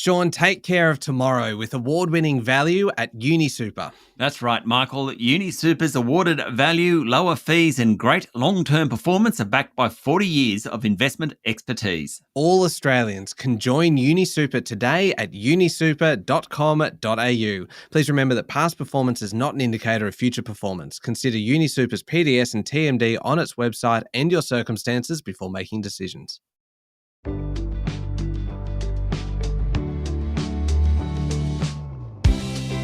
Sean, take care of tomorrow with award-winning value at UniSuper. That's right, Michael. UniSuper's awarded value, lower fees and great long-term performance are backed by 40 years of investment expertise. All Australians can join UniSuper today at unisuper.com.au. Please remember that past performance is not an indicator of future performance. Consider UniSuper's PDS and TMD on its website and your circumstances before making decisions.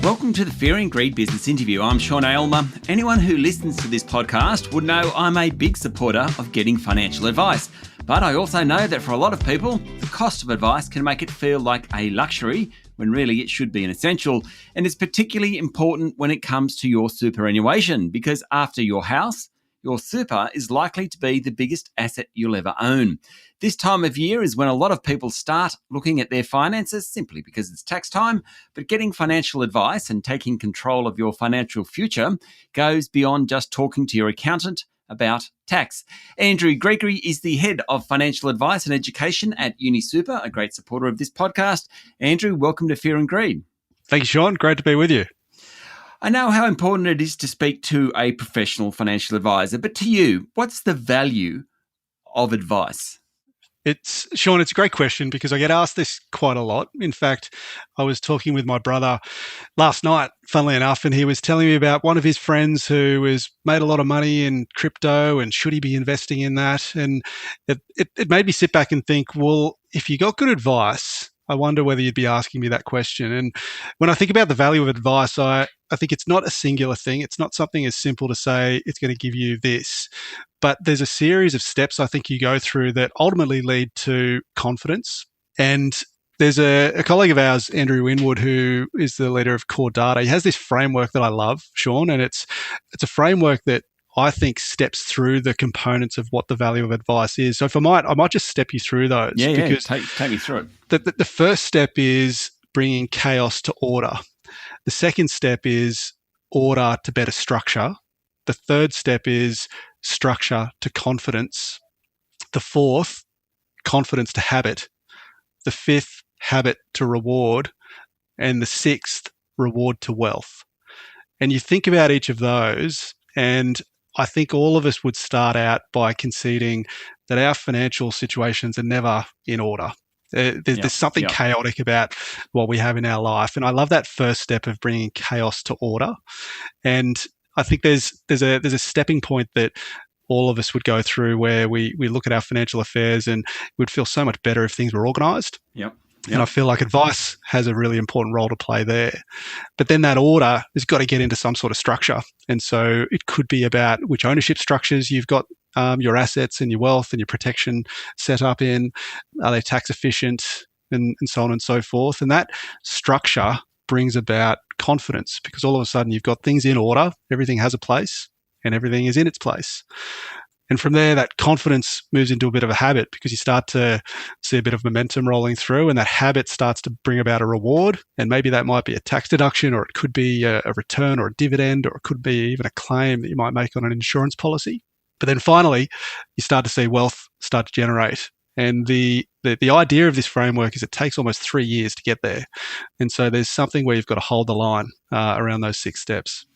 Welcome to the Fear and Greed Business Interview. I'm Sean Aylmer. Anyone who listens to this podcast would know I'm a big supporter of getting financial advice. But I also know that for a lot of people, the cost of advice can make it feel like a luxury when really it should be an essential. And it's particularly important when it comes to your superannuation, because after your house, your super is likely to be the biggest asset you'll ever own. This time of year is when a lot of people start looking at their finances simply because it's tax time, but getting financial advice and taking control of your financial future goes beyond just talking to your accountant about tax. Andrew Gregory is the head of financial advice and education at UniSuper, a great supporter of this podcast. Andrew, welcome to Fear and Greed. Thank you, Sean. Great to be with you. I know how important it is to speak to a professional financial advisor, but to you, what's the value of advice? Sean, it's a great question because I get asked this quite a lot. In fact, I was talking with my brother last night, funnily enough, and he was telling me about one of his friends who has made a lot of money in crypto and should he be investing in that? And it made me sit back and think, well, if you got good advice, I wonder whether you'd be asking me that question. And when I think about the value of advice, I think it's not a singular thing. It's not something as simple to say it's going to give you this. But there's a series of steps I think you go through that ultimately lead to confidence. And there's a colleague of ours, Andrew Winwood, who is the leader of Core Data. He has this framework that I love, Sean, and it's a framework that I think steps through the components of what the value of advice is. So if I might just step you through those. Because take me through it. The first step is bringing chaos to order. The second step is order to better structure. The third step is structure to confidence. The fourth, confidence to habit. The fifth, habit to reward. And the sixth, reward to wealth. And you think about each of those, and I think all of us would start out by conceding that our financial situations are never in order. There's something chaotic about what we have in our life. And I love that first step of bringing chaos to order. And I think there's a stepping point that all of us would go through where we look at our financial affairs and we'd feel so much better if things were organized. Yep. And I feel like advice has a really important role to play there. But then that order has got to get into some sort of structure. And so it could be about which ownership structures you've got your assets and your wealth and your protection set up in. Are they tax efficient and so on and so forth? And that structure brings about confidence because all of a sudden you've got things in order, everything has a place and everything is in its place. And from there, that confidence moves into a bit of a habit because you start to see a bit of momentum rolling through and that habit starts to bring about a reward. And maybe that might be a tax deduction or it could be a return or a dividend or it could be even a claim that you might make on an insurance policy. But then finally, you start to see wealth start to generate. And the idea of this framework is it takes almost 3 years to get there. And so there's something where you've got to hold the line around those 6 steps.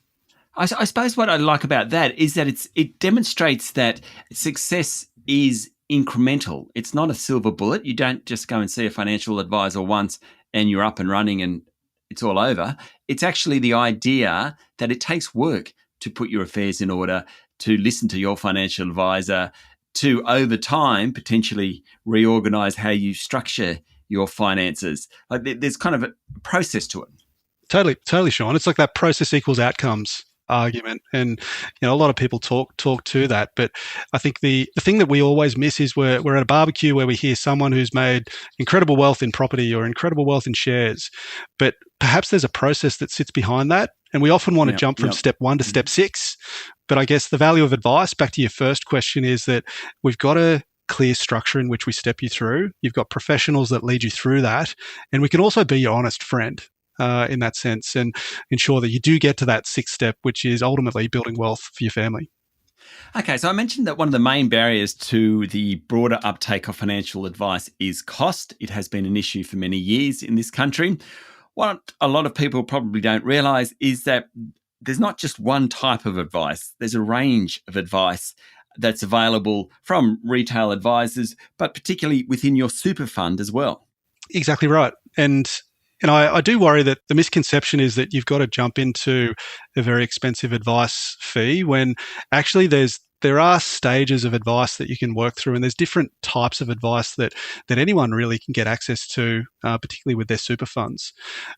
I suppose what I like about that is that it demonstrates that success is incremental. It's not a silver bullet. You don't just go and see a financial advisor once and you're up and running and it's all over. It's actually the idea that it takes work to put your affairs in order, to listen to your financial advisor, to over time potentially reorganize how you structure your finances. Like there's kind of a process to it. Totally, Sean. It's like that process equals outcomes argument. And a lot of people talk to that. But I think the thing that we always miss is we're at a barbecue where we hear someone who's made incredible wealth in property or incredible wealth in shares. But perhaps there's a process that sits behind that. And we often want to jump from step 1 to step 6. But I guess the value of advice, back to your first question, is that we've got a clear structure in which we step you through. You've got professionals that lead you through that. And we can also be your honest friend in that sense and ensure that you do get to that 6th step, which is ultimately building wealth for your family. Okay, so I mentioned that one of the main barriers to the broader uptake of financial advice is cost. It has been an issue for many years in this country. What a lot of people probably don't realise is that there's not just one type of advice, there's a range of advice that's available from retail advisors, but particularly within your super fund as well. Exactly right. And I do worry that the misconception is that you've got to jump into a very expensive advice fee when actually there are stages of advice that you can work through, and there's different types of advice that anyone really can get access to, particularly with their super funds.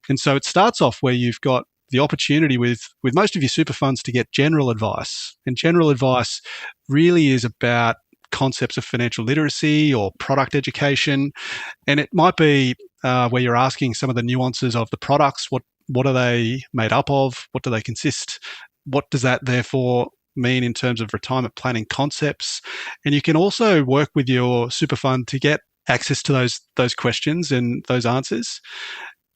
And so it starts off where you've got the opportunity with most of your super funds to get general advice. And general advice really is about concepts of financial literacy or product education. And it might be where you're asking some of the nuances of the products. What are they made up of? What do they consist? What does that therefore mean in terms of retirement planning concepts? And you can also work with your super fund to get access to those questions and those answers.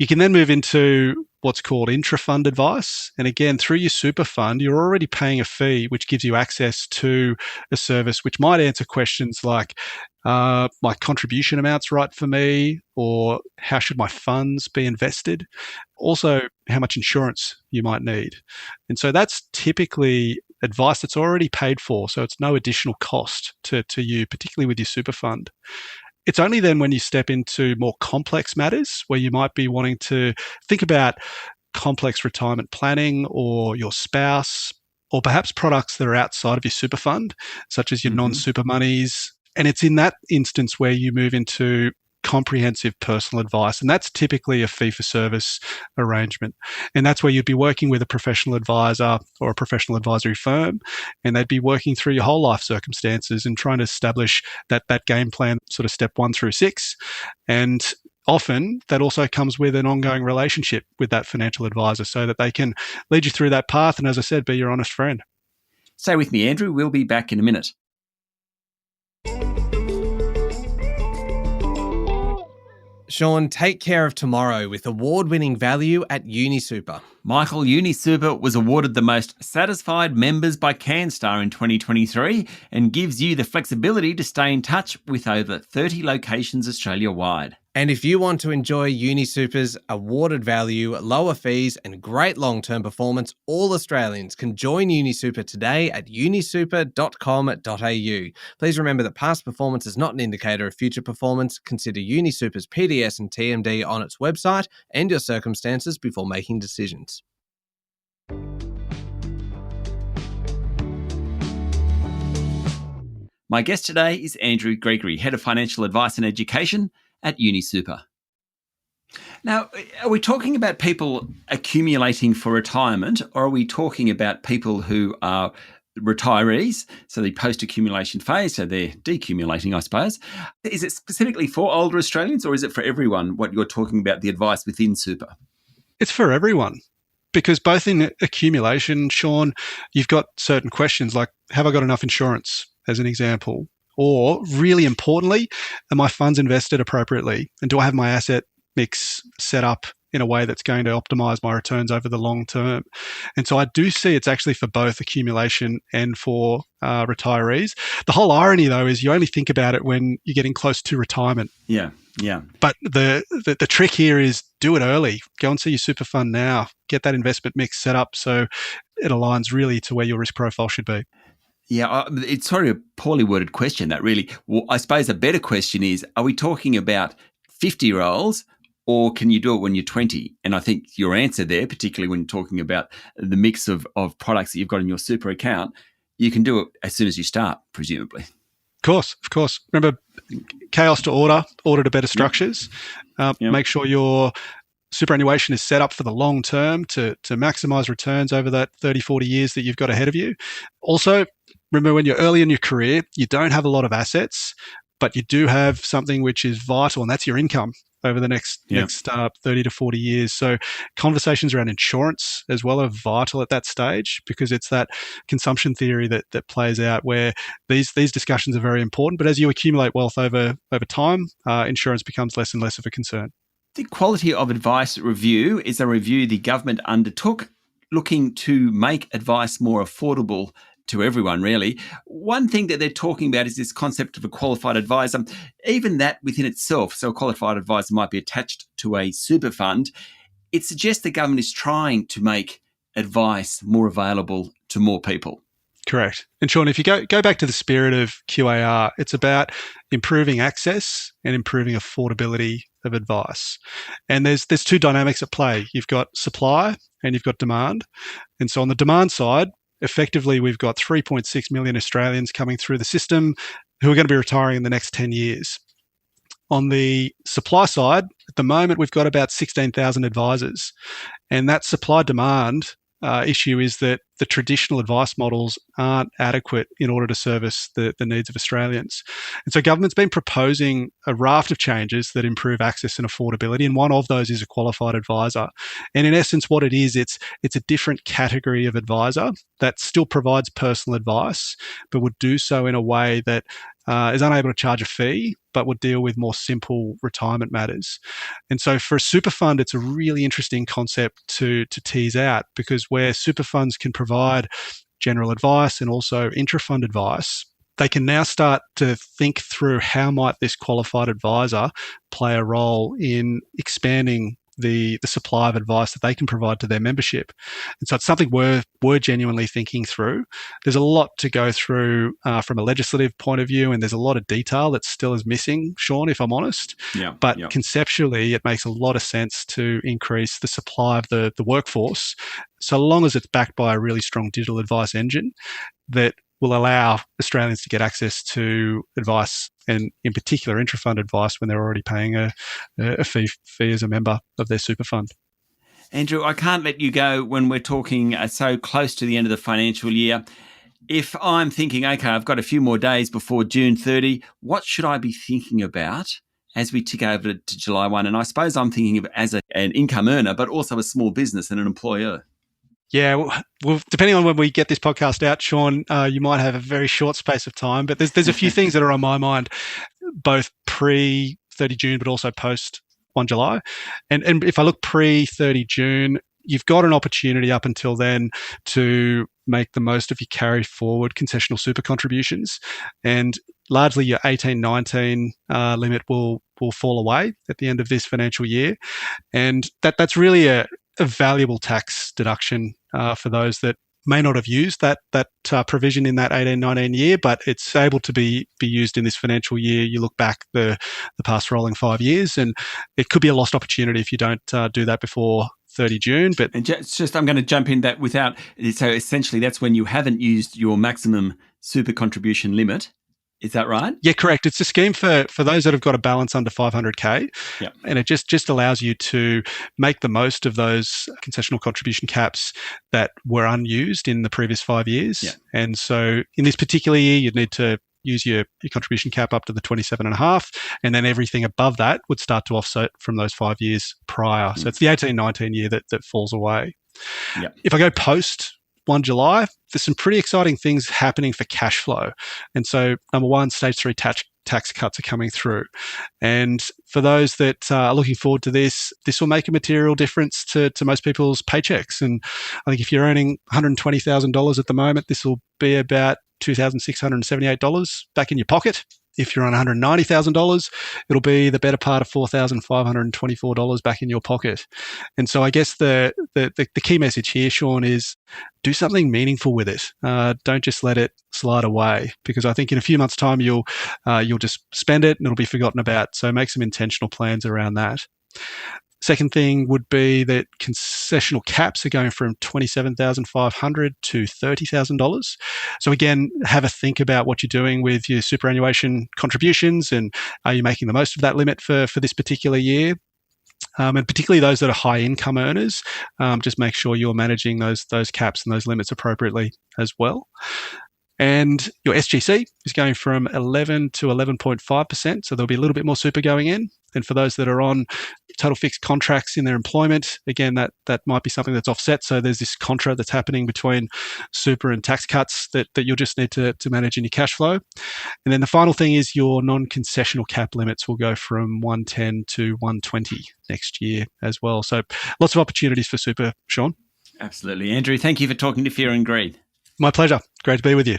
You can then move into what's called intra-fund advice. And again, through your super fund, you're already paying a fee, which gives you access to a service which might answer questions like, my contribution amount's right for me, or how should my funds be invested? Also, how much insurance you might need. And so that's typically advice that's already paid for. So it's no additional cost to you, particularly with your super fund. It's only then when you step into more complex matters where you might be wanting to think about complex retirement planning or your spouse, or perhaps products that are outside of your super fund, such as your non-super monies. And it's in that instance where you move into comprehensive personal advice. And that's typically a fee-for-service arrangement. And that's where you'd be working with a professional advisor or a professional advisory firm, and they'd be working through your whole life circumstances and trying to establish that game plan, sort of step 1 through 6. And often that also comes with an ongoing relationship with that financial advisor so that they can lead you through that path and, as I said, be your honest friend. Stay with me, Andrew. We'll be back in a minute. Sean, take care of tomorrow with award-winning value at UniSuper. Michael, UniSuper was awarded the most satisfied members by CanStar in 2023 and gives you the flexibility to stay in touch with over 30 locations Australia-wide. And if you want to enjoy UniSuper's awarded value, lower fees and great long-term performance, all Australians can join UniSuper today at unisuper.com.au. Please remember that past performance is not an indicator of future performance. Consider UniSuper's PDS and TMD on its website and your circumstances before making decisions. My guest today is Andrew Gregory, Head of Financial Advice and Education at UniSuper. Now, are we talking about people accumulating for retirement, or are we talking about people who are retirees, so the post-accumulation phase, so they're decumulating, I suppose? Is it specifically for older Australians, or is it for everyone, what you're talking about, the advice within super? It's for everyone. Because both in accumulation, Sean, you've got certain questions like, have I got enough insurance, as an example? Or, really importantly, are my funds invested appropriately? And do I have my asset mix set up in a way that's going to optimize my returns over the long term? And so I do see it's actually for both accumulation and for retirees. The whole irony, though, is you only think about it when you're getting close to retirement. Yeah. But the trick here is do it early. Go and see your super fund now. Get that investment mix set up so it aligns really to where your risk profile should be. Yeah, it's sort of a poorly worded question, that really. Well, I suppose a better question is, are we talking about 50-year-olds, or can you do it when you're 20? And I think your answer there, particularly when you're talking about the mix of products that you've got in your super account, you can do it as soon as you start, presumably. Of course. Remember, chaos to order to better structures. Make sure your superannuation is set up for the long term to maximize returns over that 30, 40 years that you've got ahead of you. Also, remember, when you're early in your career, you don't have a lot of assets, but you do have something which is vital, and that's your income over the next 30 to 40 years. So conversations around insurance as well are vital at that stage, because it's that consumption theory that plays out where these discussions are very important. But as you accumulate wealth over time, insurance becomes less and less of a concern. The Quality of Advice Review is a review the government undertook looking to make advice more affordable to everyone, really. One thing that they're talking about is this concept of a qualified advisor. Even that within itself, so a qualified advisor might be attached to a super fund. It suggests the government is trying to make advice more available to more people. Correct. And Sean, if you go back to the spirit of QAR, it's about improving access and improving affordability of advice. And there's two dynamics at play. You've got supply and you've got demand. And so on the demand side, effectively, we've got 3.6 million Australians coming through the system who are going to be retiring in the next 10 years. On the supply side, at the moment, we've got about 16,000 advisors. And that supply-demand issue is that the traditional advice models aren't adequate in order to service the needs of Australians. And so government's been proposing a raft of changes that improve access and affordability, and one of those is a qualified advisor. And in essence, what it is, it's a different category of advisor that still provides personal advice, but would do so in a way that is unable to charge a fee, but would deal with more simple retirement matters. And so for a super fund, it's a really interesting concept to tease out, because where super funds can provide general advice and also intra-fund advice, they can now start to think through how might this qualified advisor play a role in expanding the supply of advice that they can provide to their membership. And so it's something we're genuinely thinking through. There's a lot to go through from a legislative point of view, and there's a lot of detail that still is missing, Sean, if I'm honest. But conceptually, it makes a lot of sense to increase the supply of the workforce, so long as it's backed by a really strong digital advice engine that will allow Australians to get access to advice, and in particular intra-fund advice, when they're already paying a fee as a member of their super fund. Andrew, I can't let you go when we're talking so close to the end of the financial year. If I'm thinking, okay, I've got a few more days before June 30, what should I be thinking about as we tick over to July 1? And I suppose I'm thinking of as an income earner, but also a small business and an employer. Yeah, well, depending on when we get this podcast out, Sean, you might have a very short space of time. But there's a few things that are on my mind, both pre 30 June, but also post 1 July. And if I look pre 30 June, you've got an opportunity up until then to make the most of your carry forward concessional super contributions. And largely your 18-19 limit will fall away at the end of this financial year. And that's really a valuable tax deduction for those that may not have used that provision in that 18-19 year, but it's able to be used in this financial year. You look back the past rolling 5 years, and it could be a lost opportunity if you don't do that before 30 June. But and just I'm going to jump in that without, so essentially that's when you haven't used your maximum super contribution limit. Is that right? Yeah, correct. It's a scheme for those that have got a balance under 500K. Yep. And it just allows you to make the most of those concessional contribution caps that were unused in the previous 5 years. Yep. And so in this particular year, you'd need to use your contribution cap up to the 27.5, and then everything above that would start to offset from those 5 years prior. So it's the 18-19 year that falls away. Yep. If I go post 1 July, there's some pretty exciting things happening for cash flow. And so, number one, stage 3 tax cuts are coming through. And for those that are looking forward to this will make a material difference to most people's paychecks. And I think if you're earning $120,000 at the moment, this will be about $2,678 back in your pocket. If you're on $190,000, it'll be the better part of $4,524 back in your pocket. And so I guess the key message here, Sean, is do something meaningful with it. Don't just let it slide away, because I think in a few months' time you'll just spend it and it'll be forgotten about. So make some intentional plans around that. Second thing would be that concessional caps are going from $27,500 to $30,000. So again, have a think about what you're doing with your superannuation contributions, and are you making the most of that limit for this particular year? And particularly those that are high income earners, just make sure you're managing those caps and those limits appropriately as well. And your SGC is going from 11 to 11.5%, so there'll be a little bit more super going in. And for those that are on total fixed contracts in their employment, again, that might be something that's offset. So there's this contra that's happening between super and tax cuts that you'll just need to manage in your cash flow. And then the final thing is your non-concessional cap limits will go from 110 to 120 next year as well. So lots of opportunities for super, Sean. Absolutely. Andrew, thank you for talking to Fear and Greed. My pleasure. Great to be with you.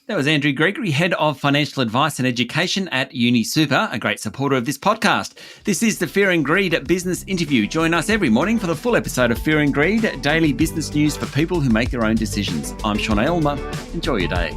That was Andrew Gregory, Head of Financial Advice and Education at UniSuper, a great supporter of this podcast. This is the Fear and Greed Business Interview. Join us every morning for the full episode of Fear and Greed, daily business news for people who make their own decisions. I'm Sean Aylmer. Enjoy your day.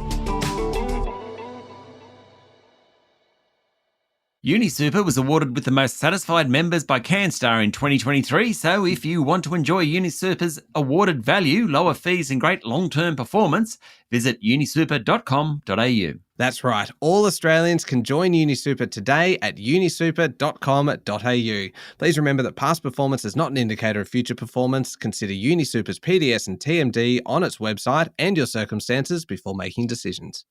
UniSuper was awarded with the most satisfied members by CanStar in 2023, so if you want to enjoy UniSuper's awarded value, lower fees and great long-term performance, visit unisuper.com.au. That's right. All Australians can join UniSuper today at unisuper.com.au. Please remember that past performance is not an indicator of future performance. Consider UniSuper's PDS and TMD on its website and your circumstances before making decisions.